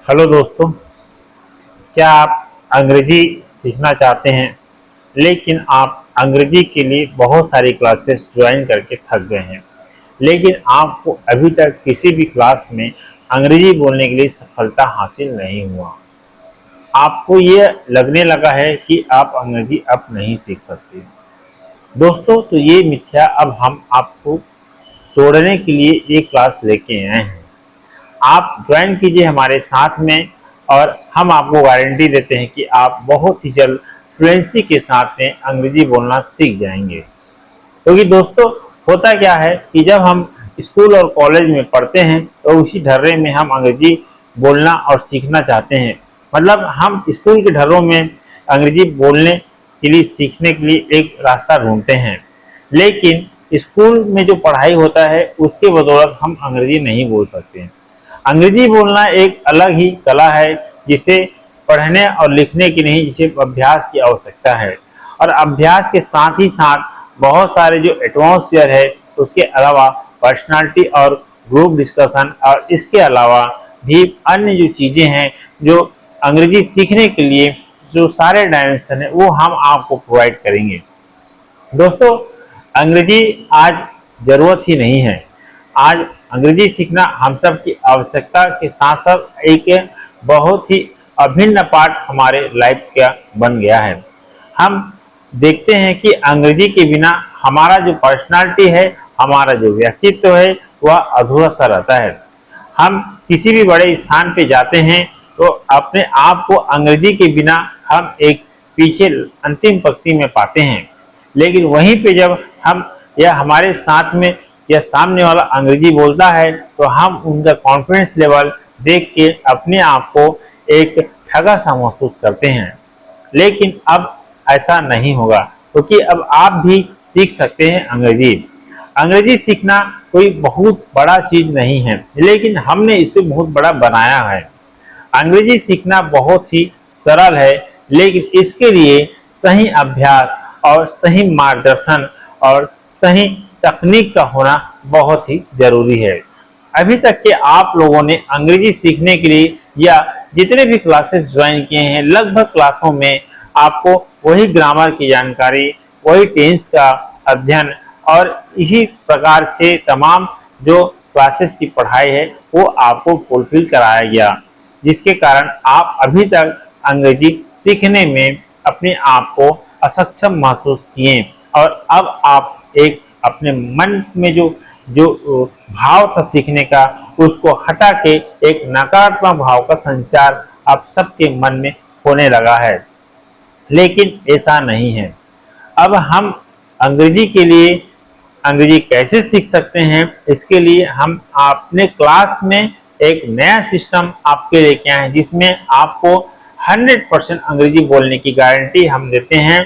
Hello दोस्तों, क्या आप अंग्रेजी सीखना चाहते हैं लेकिन आप अंग्रेजी के लिए बहुत सारी क्लासेस ज्वाइन करके थक गए हैं, लेकिन आपको अभी तक किसी भी क्लास में अंग्रेजी बोलने के लिए सफलता हासिल नहीं हुआ। आपको ये लगने लगा है कि आप अंग्रेजी अब नहीं सीख सकते। दोस्तों, तो ये मिथ्या अब हम आपको तोड़ने के लिए एक क्लास लेके आए हैं। आप ज्वाइन कीजिए हमारे साथ में और हम आपको गारंटी देते हैं कि आप बहुत ही जल्द फ्लुएंसी के साथ में अंग्रेजी बोलना सीख जाएंगे। क्योंकि दोस्तों, होता क्या है कि जब हम स्कूल और कॉलेज में पढ़ते हैं तो उसी ढर्रे में हम अंग्रेजी बोलना और सीखना चाहते हैं। मतलब हम स्कूल के ढर्रों में अंग्रेजी बोलने के लिए सीखने के लिए एक रास्ता ढूंढते हैं, लेकिन स्कूल में जो पढ़ाई होता है उसके बदौलत हम अंग्रेजी नहीं बोल सकते हैं। अंग्रेजी बोलना एक अलग ही कला है जिसे पढ़ने और लिखने की नहीं, जिसे अभ्यास की आवश्यकता है। और अभ्यास के साथ ही साथ बहुत सारे जो एटमॉस्फेयर है, उसके अलावा पर्सनालिटी और ग्रुप डिस्कशन, और इसके अलावा भी अन्य जो चीज़ें हैं जो अंग्रेजी सीखने के लिए जो सारे डायमेंशन है वो हम आपको प्रोवाइड करेंगे। दोस्तों, अंग्रेजी आज ज़रूरत ही नहीं है। आज अंग्रेजी सीखना हम सब की आवश्यकता के साथ साथ एक बहुत ही अभिन्न पार्ट हमारे लाइफ का बन गया है। हम देखते हैं कि अंग्रेजी के बिना हमारा जो पर्सनालिटी है, हमारा जो व्यक्तित्व है, वह अधूरा सा रहता है। हम किसी भी बड़े स्थान पे जाते हैं तो अपने आप को अंग्रेजी के बिना हम एक पीछे अंतिम पंक्ति में पाते हैं, लेकिन वहीं पे जब हम या हमारे साथ में या सामने वाला अंग्रेजी बोलता है तो हम उनका कॉन्फिडेंस लेवल देख के अपने आप को एक ठगा सा महसूस करते हैं। लेकिन अब ऐसा नहीं होगा, क्योंकि अब आप भी सीख सकते हैं अंग्रेजी। अंग्रेजी सीखना कोई बहुत बड़ा चीज नहीं है, लेकिन हमने इसे बहुत बड़ा बनाया है। अंग्रेजी सीखना बहुत ही सरल है, लेकिन इसके लिए सही अभ्यास और सही मार्गदर्शन और सही तकनीक का होना बहुत ही जरूरी है। अभी तक के आप लोगों ने अंग्रेजी सीखने के लिए या जितने भी क्लासेस ज्वाइन किए हैं, लगभग क्लासों में आपको वही ग्रामर की जानकारी, वही टेंस का अध्ययन और इसी प्रकार से तमाम जो क्लासेस की पढ़ाई है वो आपको फुलफिल कराया गया, जिसके कारण आप अभी तक अंग्रेजी सीखने में अपने आप को असक्षम महसूस किए। और अब आप एक अपने मन में जो जो भाव था सीखने का, उसको हटा के एक नकारात्मक भाव का संचार आप सबके मन में होने लगा है। लेकिन ऐसा नहीं है। अब हम अंग्रेजी के लिए अंग्रेजी कैसे सीख सकते हैं, इसके लिए हम अपने क्लास में एक नया सिस्टम आपके लेके आए हैं, जिसमें आपको 100% अंग्रेजी बोलने की गारंटी हम देते हैं।